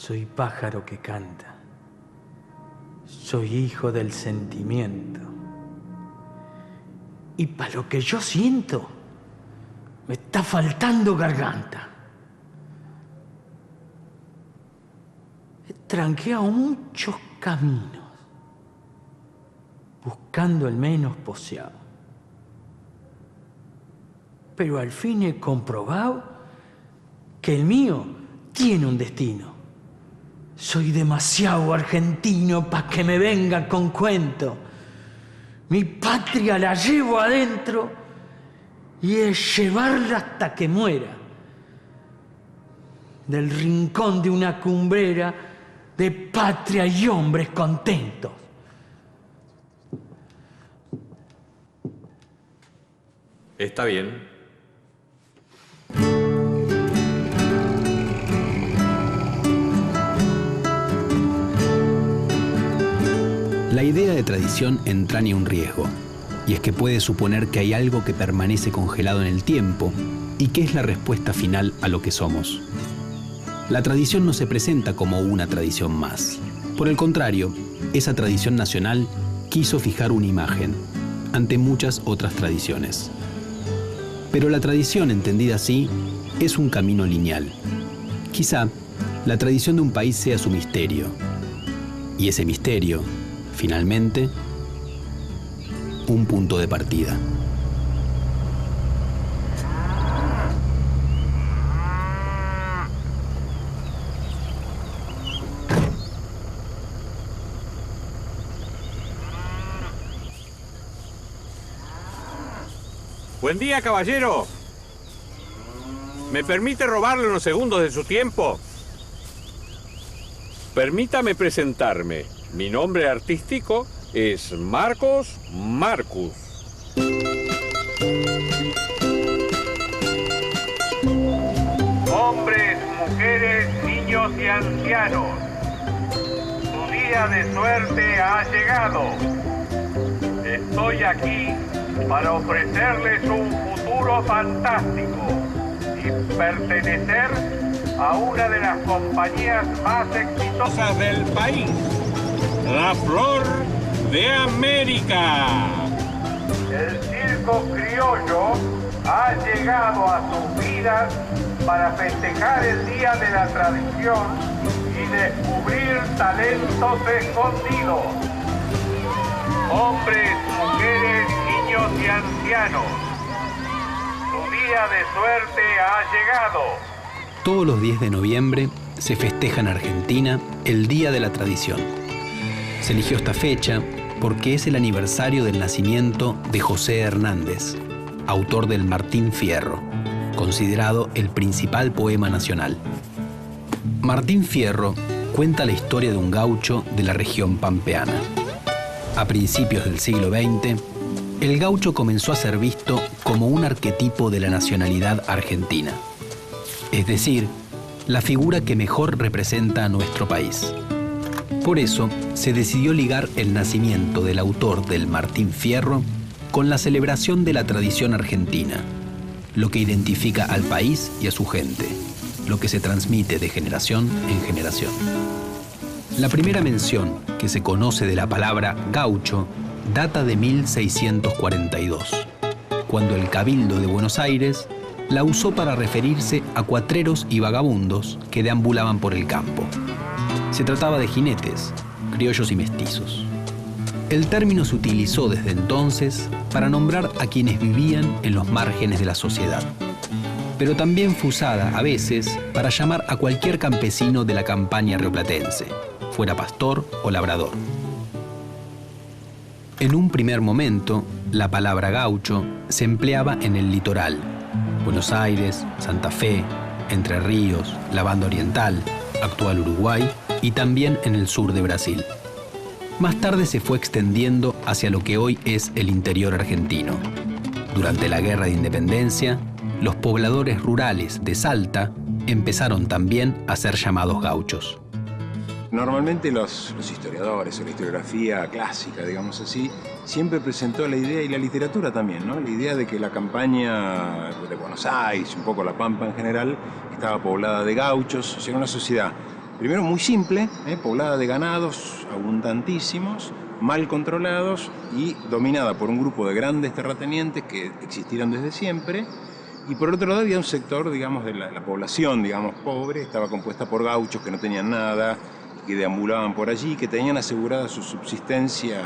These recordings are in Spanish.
Soy pájaro que canta. Soy hijo del sentimiento. Y para lo que yo siento, me está faltando garganta. He tranqueado muchos caminos, buscando el menos poseado. Pero al fin he comprobado que el mío tiene un destino. Soy demasiado argentino para que me venga con cuento. Mi patria la llevo adentro y es llevarla hasta que muera. Del rincón de una cumbrera de patria y hombres contentos. Está bien. La idea de tradición entraña un riesgo, y es que puede suponer que hay algo que permanece congelado en el tiempo y que es la respuesta final a lo que somos. La tradición no se presenta como una tradición más. Por el contrario, esa tradición nacional quiso fijar una imagen ante muchas otras tradiciones. Pero la tradición, entendida así, es un camino lineal. Quizá la tradición de un país sea su misterio, y ese misterio, finalmente, un punto de partida. Buen día, caballero. ¿Me permite robarle unos segundos de su tiempo? Permítame presentarme. Mi nombre artístico es Marcos Marcus. Hombres, mujeres, niños y ancianos, su día de suerte ha llegado. Estoy aquí para ofrecerles un futuro fantástico y pertenecer a una de las compañías más exitosas del país, la Flor de América. El circo criollo ha llegado a sus vidas para festejar el Día de la Tradición y descubrir talentos escondidos. Hombres, mujeres, niños y ancianos, su día de suerte ha llegado. Todos los 10 de noviembre se festeja en Argentina el Día de la Tradición. Se eligió esta fecha porque es el aniversario del nacimiento de José Hernández, autor del Martín Fierro, considerado el principal poema nacional. Martín Fierro cuenta la historia de un gaucho de la región pampeana. A principios del siglo XX, el gaucho comenzó a ser visto como un arquetipo de la nacionalidad argentina, es decir, la figura que mejor representa a nuestro país. Por eso, se decidió ligar el nacimiento del autor del Martín Fierro con la celebración de la tradición argentina, lo que identifica al país y a su gente, lo que se transmite de generación en generación. La primera mención que se conoce de la palabra gaucho data de 1642, cuando el Cabildo de Buenos Aires la usó para referirse a cuatreros y vagabundos que deambulaban por el campo. Se trataba de jinetes, criollos y mestizos. El término se utilizó desde entonces para nombrar a quienes vivían en los márgenes de la sociedad, pero también fue usada a veces para llamar a cualquier campesino de la campaña rioplatense, fuera pastor o labrador. En un primer momento, la palabra gaucho se empleaba en el litoral, Buenos Aires, Santa Fe, Entre Ríos, la Banda Oriental, actual Uruguay, y también en el sur de Brasil. Más tarde se fue extendiendo hacia lo que hoy es el interior argentino. Durante la Guerra de Independencia, los pobladores rurales de Salta empezaron también a ser llamados gauchos. Normalmente los historiadores o la historiografía clásica, digamos así, siempre presentó la idea, y la literatura también, ¿no? La idea de que la campaña de Buenos Aires, un poco la Pampa en general, estaba poblada de gauchos, o sea, una sociedad primero muy simple, poblada de ganados abundantísimos, mal controlados y dominada por un grupo de grandes terratenientes que existieron desde siempre. Y por otro lado había un sector, digamos, de la población, digamos, pobre, estaba compuesta por gauchos que no tenían nada, que deambulaban por allí, que tenían asegurada su subsistencia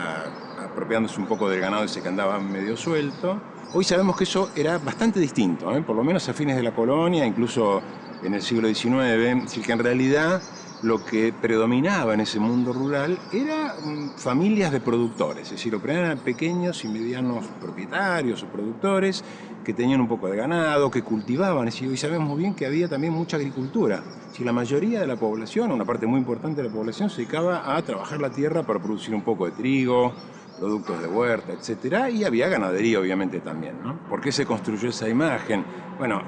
apropiándose un poco del ganado ese que andaba medio suelto. Hoy sabemos que eso era bastante distinto, por lo menos a fines de la colonia, incluso en el siglo XIX, es decir, que en realidad lo que predominaba en ese mundo rural eran familias de productores, es decir, lo que eran pequeños y medianos propietarios o productores que tenían un poco de ganado, que cultivaban, es decir, hoy sabemos muy bien que había también mucha agricultura. Si la mayoría de la población, una parte muy importante de la población, se dedicaba a trabajar la tierra para producir un poco de trigo, productos de huerta, etcétera, y había ganadería obviamente también, ¿no? ¿Por qué se construyó esa imagen? Bueno,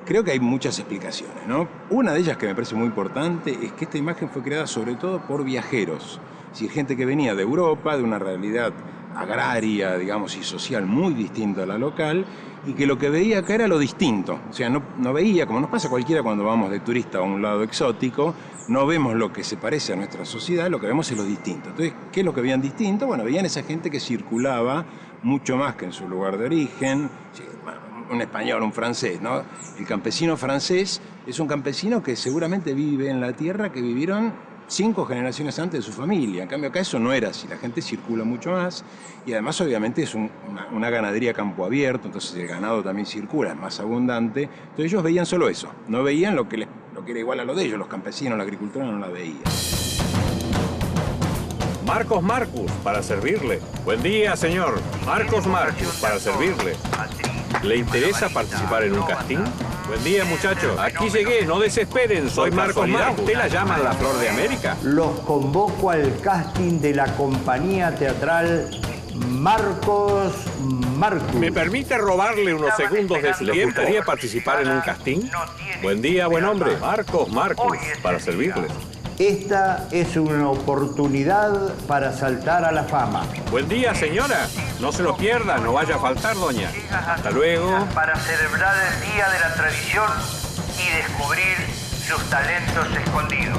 creo que hay muchas explicaciones, ¿no? Una de ellas que me parece muy importante es que esta imagen fue creada sobre todo por viajeros, es decir, gente que venía de Europa, de una realidad agraria, digamos, y social muy distinta a la local, y que lo que veía acá era lo distinto, o sea, no veía, como nos pasa a cualquiera cuando vamos de turista a un lado exótico, no vemos lo que se parece a nuestra sociedad, lo que vemos es lo distinto. Entonces, ¿qué es lo que veían distinto? Bueno, veían esa gente que circulaba mucho más que en su lugar de origen, un español, un francés, ¿no? El campesino francés es un campesino que seguramente vive en la tierra que vivieron 5 generaciones antes de su familia. En cambio acá eso no era así, la gente circula mucho más y además obviamente es una ganadería a campo abierto, entonces el ganado también circula, es más abundante. Entonces ellos veían solo eso, no veían lo que era igual a lo de ellos, los campesinos, la agricultura no la veían. Marcos Marcus, para servirle. Buen día, señor. Marcos Marcus, para servirle. ¿Le interesa participar en un casting? Buen día, muchachos. Aquí llegué, no desesperen. Soy Marcos Marcus. ¿Usted la llaman la Flor de América? Los convoco al casting de la compañía teatral Marcos Marcus. ¿Me permite robarle unos segundos de su tiempo? ¿Le gustaría participar en un casting? Buen día, buen hombre. Marcos Marcus, para servirle. Esta es una oportunidad para saltar a la fama. Buen día, señora. No se lo pierda, no vaya a faltar, doña. Hasta luego. Para celebrar el Día de la Tradición y descubrir sus talentos escondidos.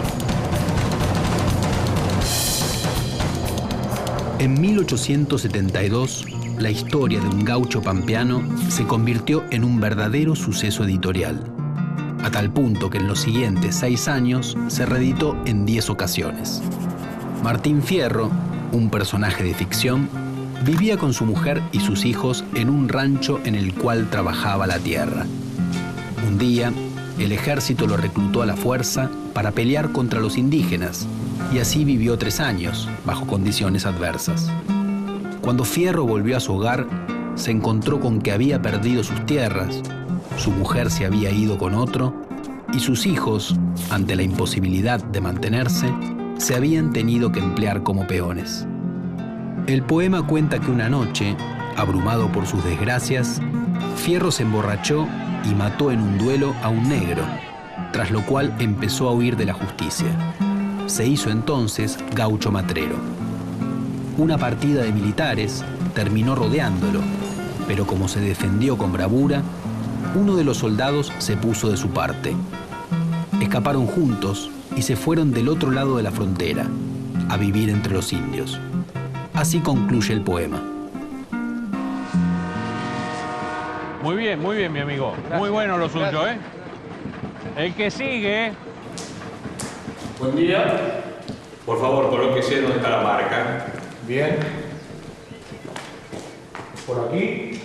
En 1872, la historia de un gaucho pampeano se convirtió en un verdadero suceso editorial, a tal punto que en los siguientes 6 años se reeditó en 10 ocasiones. Martín Fierro, un personaje de ficción, vivía con su mujer y sus hijos en un rancho en el cual trabajaba la tierra. Un día, el ejército lo reclutó a la fuerza para pelear contra los indígenas, y así vivió 3 años, bajo condiciones adversas. Cuando Fierro volvió a su hogar, se encontró con que había perdido sus tierras, su mujer se había ido con otro, y sus hijos, ante la imposibilidad de mantenerse, se habían tenido que emplear como peones. El poema cuenta que una noche, abrumado por sus desgracias, Fierro se emborrachó y mató en un duelo a un negro, tras lo cual empezó a huir de la justicia. Se hizo entonces gaucho matrero. Una partida de militares terminó rodeándolo, pero como se defendió con bravura, uno de los soldados se puso de su parte. Escaparon juntos y se fueron del otro lado de la frontera, a vivir entre los indios. Así concluye el poema. Muy bien, mi amigo. Gracias. Muy bueno lo suyo, ¿eh? El que sigue. Buen día. Por favor, colóquese donde está la marca. Bien. Por aquí.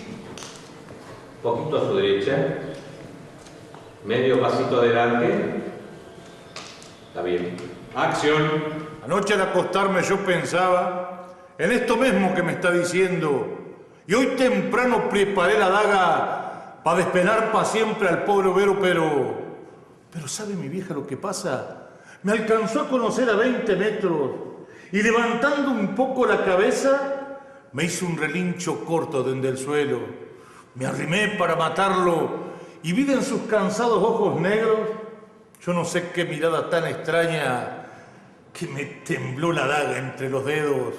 Poquito a su derecha. Medio pasito adelante. Está bien. Acción. Anoche al acostarme yo pensaba en esto mismo que me está diciendo. Y hoy temprano preparé la daga para despenar para siempre al pobre overo, pero ¿sabe mi vieja lo que pasa? Me alcanzó a conocer a 20 metros y levantando un poco la cabeza me hizo un relincho corto desde el suelo. Me arrimé para matarlo y vi en sus cansados ojos negros, yo no sé qué mirada tan extraña, que me tembló la daga entre los dedos.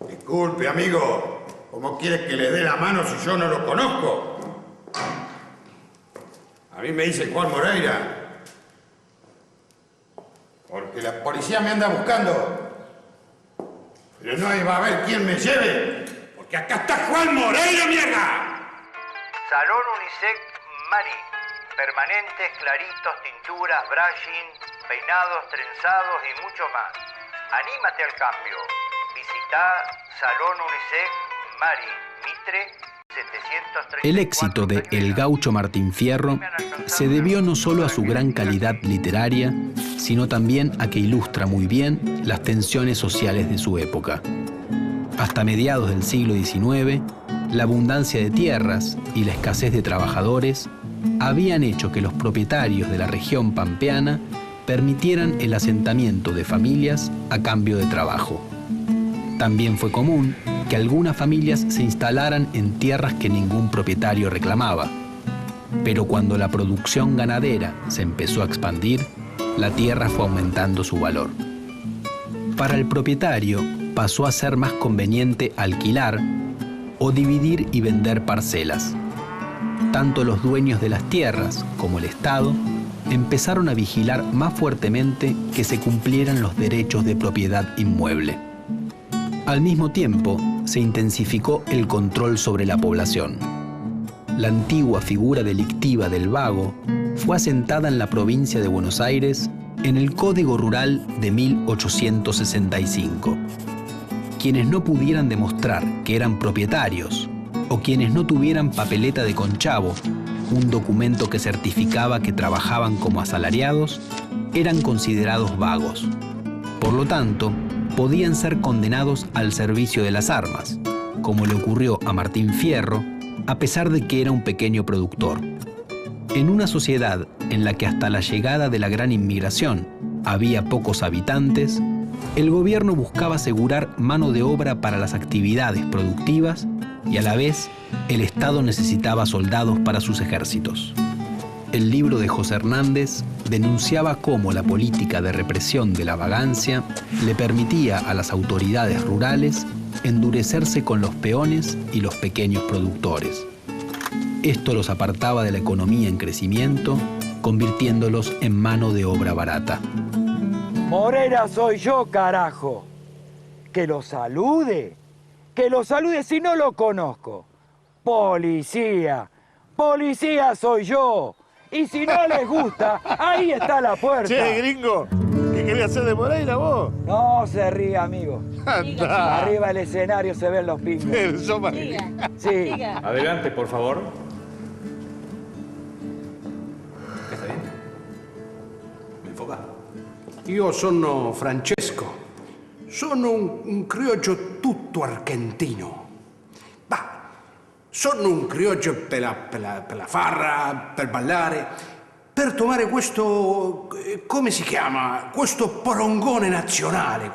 Disculpe, amigo. ¿Cómo quieres que le dé la mano si yo no lo conozco? A mí me dice Juan Moreira. Porque la policía me anda buscando. Pero no va a haber quien me lleve. Porque acá está Juan Moreira, mierda. Salón Unisec Mari. Permanentes, claritos, tinturas, brushing, peinados, trenzados y mucho más. Anímate al cambio. Visita Salón Unisec Mari, Mitre 734. El éxito de El Gaucho Martín Fierro se debió no solo a su gran calidad literaria, sino también a que ilustra muy bien las tensiones sociales de su época. Hasta mediados del siglo XIX, la abundancia de tierras y la escasez de trabajadores habían hecho que los propietarios de la región pampeana permitieran el asentamiento de familias a cambio de trabajo. También fue común que algunas familias se instalaran en tierras que ningún propietario reclamaba. Pero cuando la producción ganadera se empezó a expandir, la tierra fue aumentando su valor. Para el propietario pasó a ser más conveniente alquilar o dividir y vender parcelas. Tanto los dueños de las tierras como el Estado empezaron a vigilar más fuertemente que se cumplieran los derechos de propiedad inmueble. Al mismo tiempo, se intensificó el control sobre la población. La antigua figura delictiva del vago fue asentada en la provincia de Buenos Aires en el Código Rural de 1865. Quienes no pudieran demostrar que eran propietarios o quienes no tuvieran papeleta de conchavo, un documento que certificaba que trabajaban como asalariados, eran considerados vagos. Por lo tanto, podían ser condenados al servicio de las armas, como le ocurrió a Martín Fierro, a pesar de que era un pequeño productor. En una sociedad en la que hasta la llegada de la gran inmigración había pocos habitantes, el gobierno buscaba asegurar mano de obra para las actividades productivas y a la vez el Estado necesitaba soldados para sus ejércitos. El libro de José Hernández denunciaba cómo la política de represión de la vagancia le permitía a las autoridades rurales endurecerse con los peones y los pequeños productores. Esto los apartaba de la economía en crecimiento, convirtiéndolos en mano de obra barata. Moreira soy yo, carajo. Que lo salude si no lo conozco. Policía, policía soy yo. Y si no les gusta, ahí está la puerta. Che, gringo, ¿qué querías hacer de Moreira vos? No se ríe, amigo. Anda. Arriba del escenario se ven los pingos. Sí. Adelante, por favor. ¿Está bien? ¿Me enfoca? Io sono Francesco. Sono un criollo tutto argentino. Sono un criollo per la farra, per ballare, per tomare questo, come si chiama, questo porongone nazionale.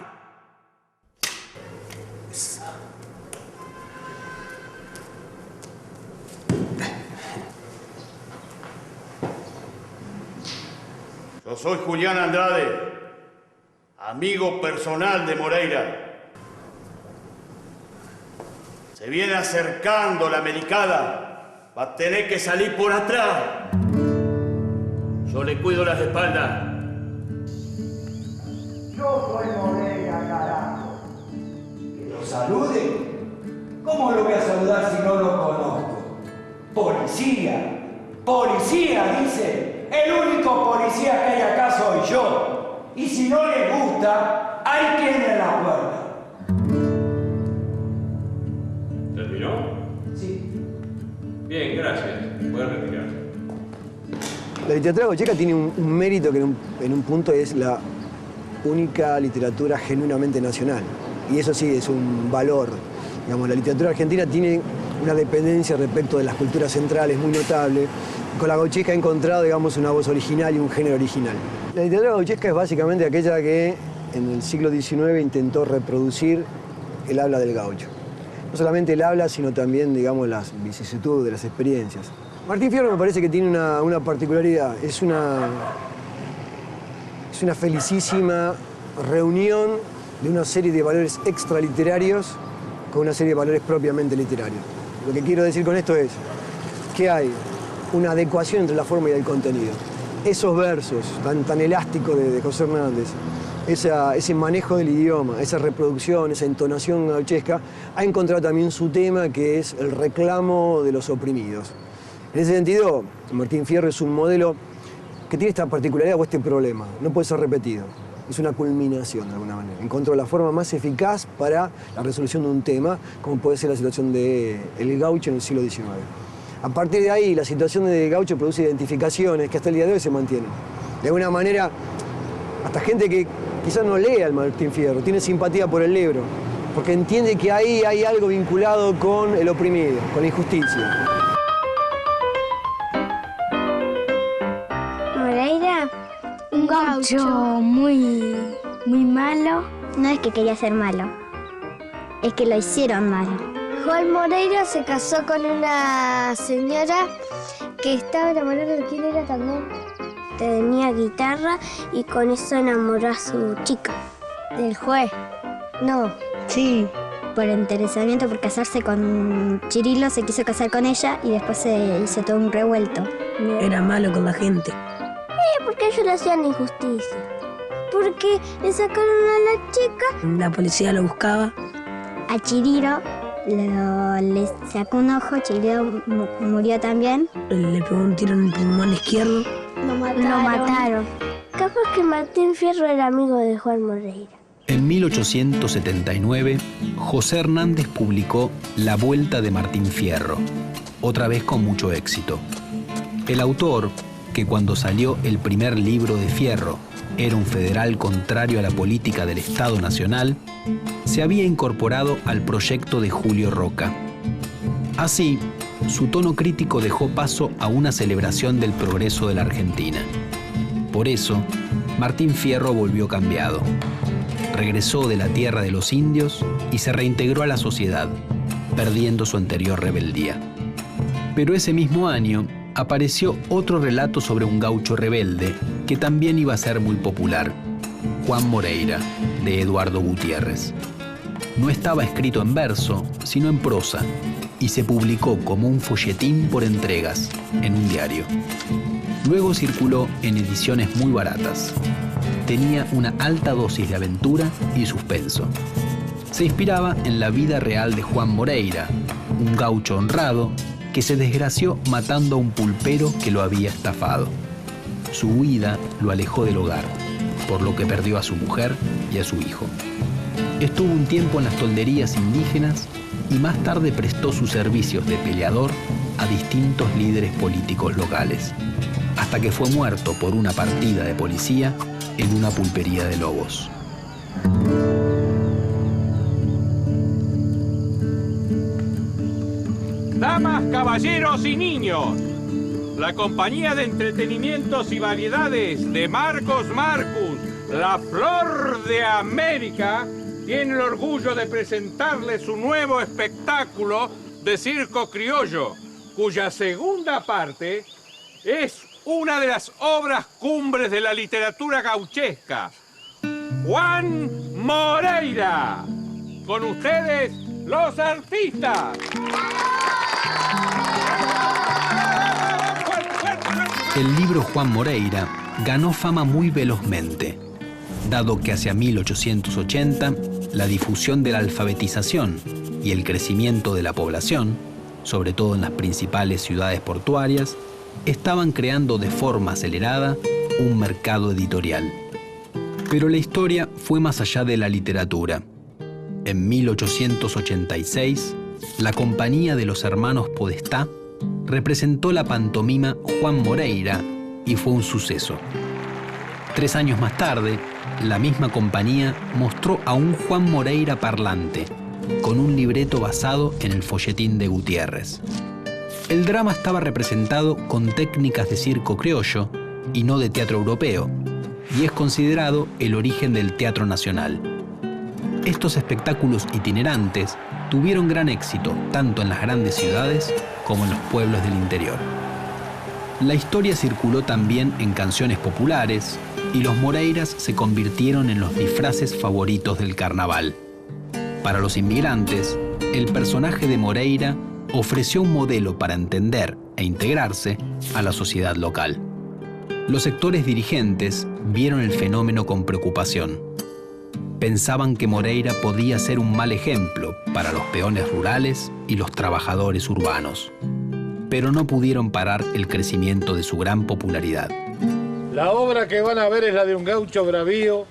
Yo soy Julián Andrade, amigo personal de Moreira. Se viene acercando la melicada, va a tener que salir por atrás. Yo le cuido las espaldas. Yo soy Moreira, carajo. ¿Que lo salude? ¿Cómo lo voy a saludar si no lo conozco? Policía, policía, dice. El único policía que hay acá soy yo. Y si no les gusta, hay quien en la puerta. ¿Terminó? Sí. Bien, gracias. Puede retirarse. La literatura gaucheca tiene un mérito que en un punto es la única literatura genuinamente nacional. Y eso sí es un valor. Digamos, la literatura argentina tiene una dependencia respecto de las culturas centrales muy notable. Con la gauchesca he encontrado, digamos, una voz original y un género original. La literatura gauchesca es básicamente aquella que en el siglo XIX intentó reproducir el habla del gaucho. No solamente el habla, sino también, digamos, las vicisitudes, las experiencias. Martín Fierro me parece que tiene una particularidad. Es una felicísima reunión de una serie de valores extraliterarios con una serie de valores propiamente literarios. Lo que quiero decir con esto es que hay una adecuación entre la forma y el contenido. Esos versos tan elásticos de José Hernández, ese manejo del idioma, esa reproducción, esa entonación gauchesca, ha encontrado también su tema, que es el reclamo de los oprimidos. En ese sentido, Martín Fierro es un modelo que tiene esta particularidad o este problema. No puede ser repetido. Es una culminación, de alguna manera. Encontró la forma más eficaz para la resolución de un tema, como puede ser la situación del gaucho en el siglo XIX. A partir de ahí, la situación del gaucho produce identificaciones que hasta el día de hoy se mantienen. De alguna manera, hasta gente que quizás no lea al Martín Fierro, tiene simpatía por el libro, porque entiende que ahí hay algo vinculado con el oprimido, con la injusticia. Moreira, un gaucho muy malo. No es que quería ser malo, es que lo hicieron malo. Juan Moreira se casó con una señora que estaba enamorada de quién era también. Tenía guitarra y con eso enamoró a su chica. ¿Del juez? No. Sí. Por interesamiento, por casarse con Chirilo, se quiso casar con ella y después se hizo todo un revuelto. Era malo con la gente. Porque ellos le hacían injusticia. Porque le sacaron a la chica. La policía lo buscaba. A Chirilo le sacó un ojo, Chirilo murió también. Le pegó un tiro en el pulmón izquierdo. Lo mataron. Capaz que Martín Fierro era amigo de Juan Moreira. En 1879, José Hernández publicó La Vuelta de Martín Fierro, otra vez con mucho éxito. El autor, que cuando salió el primer libro de Fierro era un federal contrario a la política del Estado Nacional, se había incorporado al proyecto de Julio Roca. Así, su tono crítico dejó paso a una celebración del progreso de la Argentina. Por eso, Martín Fierro volvió cambiado. Regresó de la tierra de los indios y se reintegró a la sociedad, perdiendo su anterior rebeldía. Pero ese mismo año apareció otro relato sobre un gaucho rebelde que también iba a ser muy popular, Juan Moreira, de Eduardo Gutiérrez. No estaba escrito en verso, sino en prosa, y se publicó como un folletín por entregas, en un diario. Luego circuló en ediciones muy baratas. Tenía una alta dosis de aventura y suspenso. Se inspiraba en la vida real de Juan Moreira, un gaucho honrado que se desgració matando a un pulpero que lo había estafado. Su huida lo alejó del hogar, por lo que perdió a su mujer y a su hijo. Estuvo un tiempo en las tolderías indígenas y más tarde prestó sus servicios de peleador a distintos líderes políticos locales, hasta que fue muerto por una partida de policía en una pulpería de Lobos. Damas, caballeros y niños, la compañía de entretenimientos y variedades de Marcos Marcus, la Flor de América, tiene el orgullo de presentarles su nuevo espectáculo de circo criollo, cuya segunda parte es una de las obras cumbres de la literatura gauchesca, Juan Moreira. Con ustedes, los artistas. El libro Juan Moreira ganó fama muy velozmente, dado que hacia 1880 la difusión de la alfabetización y el crecimiento de la población, sobre todo en las principales ciudades portuarias, estaban creando de forma acelerada un mercado editorial. Pero la historia fue más allá de la literatura. En 1886, la Compañía de los Hermanos Podestá representó la pantomima Juan Moreira y fue un suceso. 3 años más tarde, la misma compañía mostró a un Juan Moreira parlante, con un libreto basado en el folletín de Gutiérrez. El drama estaba representado con técnicas de circo criollo y no de teatro europeo, y es considerado el origen del teatro nacional. Estos espectáculos itinerantes tuvieron gran éxito tanto en las grandes ciudades como en los pueblos del interior. La historia circuló también en canciones populares y los Moreiras se convirtieron en los disfraces favoritos del carnaval. Para los inmigrantes, el personaje de Moreira ofreció un modelo para entender e integrarse a la sociedad local. Los sectores dirigentes vieron el fenómeno con preocupación. Pensaban que Moreira podía ser un mal ejemplo para los peones rurales y los trabajadores urbanos, pero no pudieron parar el crecimiento de su gran popularidad. La obra que van a ver es la de un gaucho bravío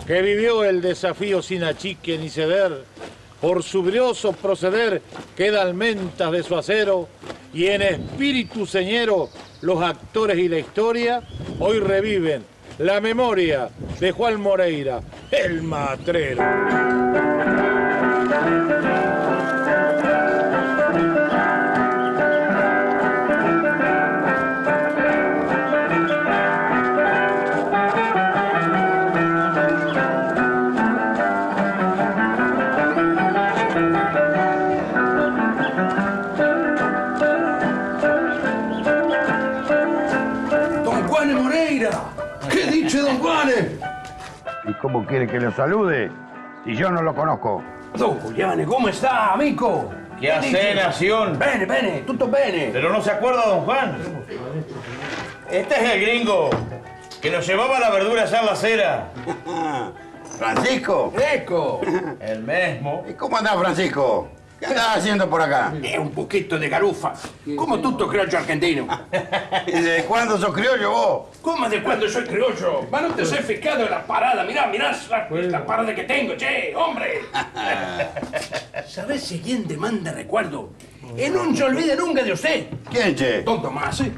que vivió el desafío sin achique ni ceder. Por su brioso proceder queda almentas de su acero y en espíritu señero los actores y la historia hoy reviven la memoria de Juan Moreira, el matrero. ¿Qué dice don Juanes? ¿Y cómo quiere que lo salude si yo no lo conozco? Don Juliane, ¿cómo está, amico? ¿Qué hace, Nación? Bene, tutto bene. Pero no se acuerda, don Juan. Este es el gringo que nos llevaba la verdura allá en la acera. ¿Francisco? ¡Eco! El mismo. ¿Y cómo andás, Francisco? ¿Qué andás haciendo por acá? Un poquito de garufa. Como tutto criollo argentino. ¿Y de cuándo sos criollo vos? ¿Cómo de cuándo soy criollo? Va, no te soy fijado en la parada. Mirá la parada que tengo, che, hombre. ¿Sabés si quién te manda recuerdo? Y no se olvide nunca de usted. ¿Quién, che? Don Tomás, ¿eh?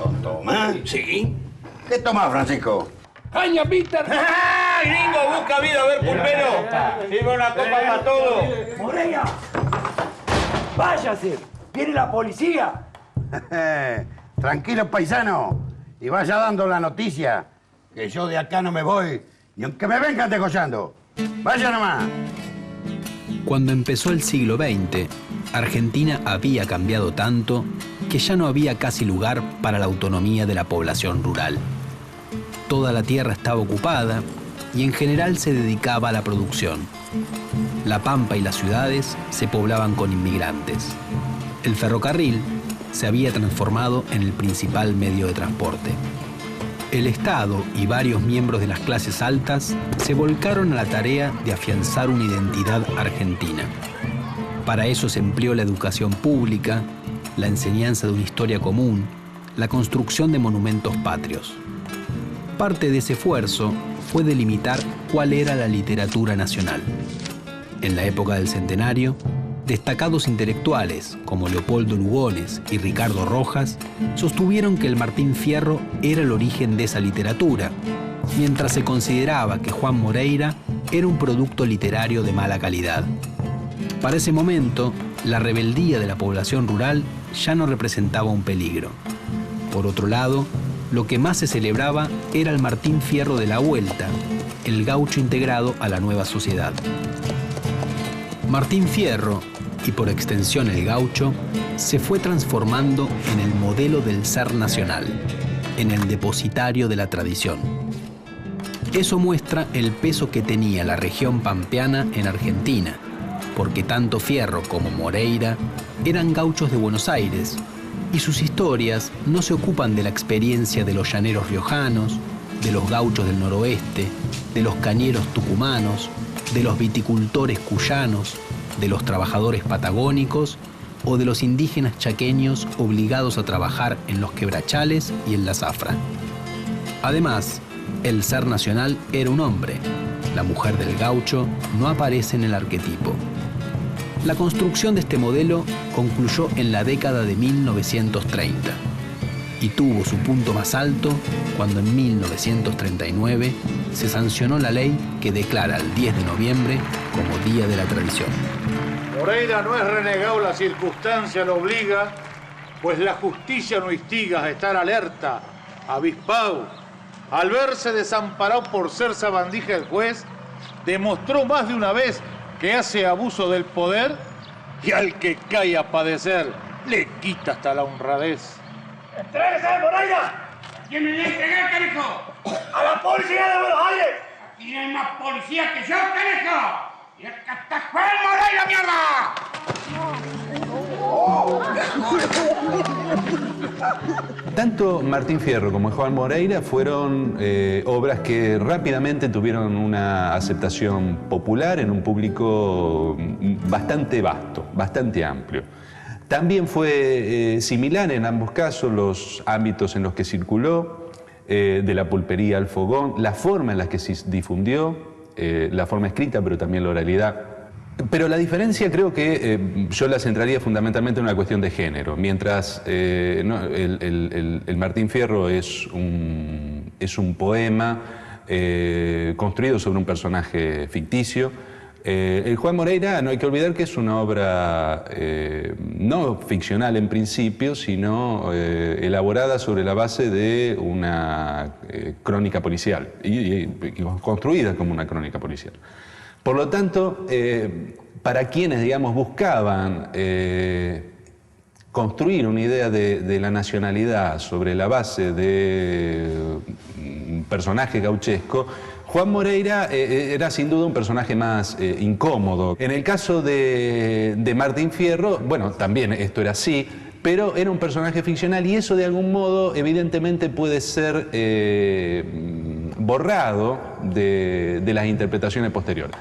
¿Don Tomás? Sí. ¿Qué tomás, Francisco? ¡Caña, Peter! ¡Ah, gringo! Busca vida, a ver, pulpero. Sirve una copa para todo. ¡Moreira! ¡Váyase! ¡Viene la policía! Tranquilo, paisano. Y vaya dando la noticia que yo de acá no me voy, ni aunque me vengan degollando. Vaya nomás. Cuando empezó el siglo XX, Argentina había cambiado tanto que ya no había casi lugar para la autonomía de la población rural. Toda la tierra estaba ocupada y en general se dedicaba a la producción. La pampa y las ciudades se poblaban con inmigrantes. El ferrocarril se había transformado en el principal medio de transporte. El Estado y varios miembros de las clases altas se volcaron a la tarea de afianzar una identidad argentina. Para eso se empleó la educación pública, la enseñanza de una historia común, la construcción de monumentos patrios. Parte de ese esfuerzo fue delimitar cuál era la literatura nacional. En la época del Centenario, destacados intelectuales como Leopoldo Lugones y Ricardo Rojas sostuvieron que el Martín Fierro era el origen de esa literatura, mientras se consideraba que Juan Moreira era un producto literario de mala calidad. Para ese momento, la rebeldía de la población rural ya no representaba un peligro. Por otro lado, lo que más se celebraba era el Martín Fierro de la Vuelta, el gaucho integrado a la nueva sociedad. Martín Fierro, y por extensión el gaucho, se fue transformando en el modelo del ser nacional, en el depositario de la tradición. Eso muestra el peso que tenía la región pampeana en Argentina, porque tanto Fierro como Moreira eran gauchos de Buenos Aires, y sus historias no se ocupan de la experiencia de los llaneros riojanos, de los gauchos del noroeste, de los cañeros tucumanos, de los viticultores cuyanos, de los trabajadores patagónicos o de los indígenas chaqueños obligados a trabajar en los quebrachales y en la zafra. Además, el ser nacional era un hombre. La mujer del gaucho no aparece en el arquetipo. La construcción de este modelo concluyó en la década de 1930 y tuvo su punto más alto cuando en 1939 se sancionó la ley que declara el 10 de noviembre como Día de la Tradición. Moreira no es renegado, la circunstancia lo obliga, pues la justicia no instiga a estar alerta, avispado. Al verse desamparado por ser sabandija el juez, demostró más de una vez que hace abuso del poder y al que cae a padecer le quita hasta la honradez. ¡Entrégese, Moreira! ¿Quién me viene a entregar, carajo? ¡A la policía de Buenos Aires! Aquí hay más policía que yo, carajo. ¡Y acá está Juan Moreira, mierda! Tanto Martín Fierro como Juan Moreira fueron obras que rápidamente tuvieron una aceptación popular en un público bastante vasto, bastante amplio. También fue similar en ambos casos los ámbitos en los que circuló, de la pulpería al fogón, la forma en la que se difundió, la forma escrita, pero también la oralidad. Pero la diferencia creo que yo la centraría fundamentalmente en una cuestión de género. Mientras el Martín Fierro es un poema construido sobre un personaje ficticio, el Juan Moreira no hay que olvidar que es una obra no ficcional en principio, sino elaborada sobre la base de una crónica policial y construida como una crónica policial. Por lo tanto, para quienes, digamos, buscaban construir una idea de la nacionalidad sobre la base de un personaje gauchesco, Juan Moreira era sin duda un personaje más incómodo. En el caso de Martín Fierro, bueno, también esto era así, pero era un personaje ficcional y eso de algún modo evidentemente puede ser borrado de las interpretaciones posteriores.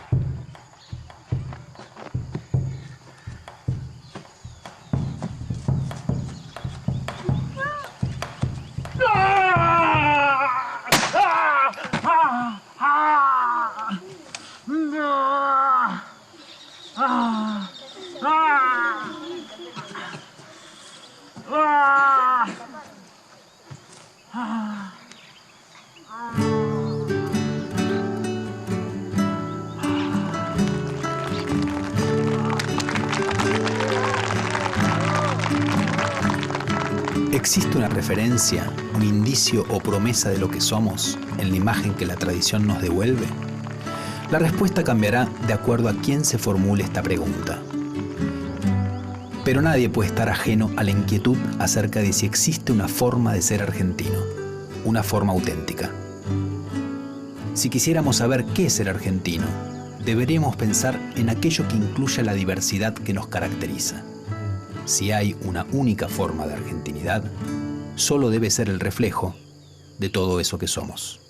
¿Existe una referencia, un indicio o promesa de lo que somos en la imagen que la tradición nos devuelve? La respuesta cambiará de acuerdo a quién se formule esta pregunta. Pero nadie puede estar ajeno a la inquietud acerca de si existe una forma de ser argentino, una forma auténtica. Si quisiéramos saber qué es ser argentino, deberíamos pensar en aquello que incluya la diversidad que nos caracteriza. Si hay una única forma de argentinidad, solo debe ser el reflejo de todo eso que somos.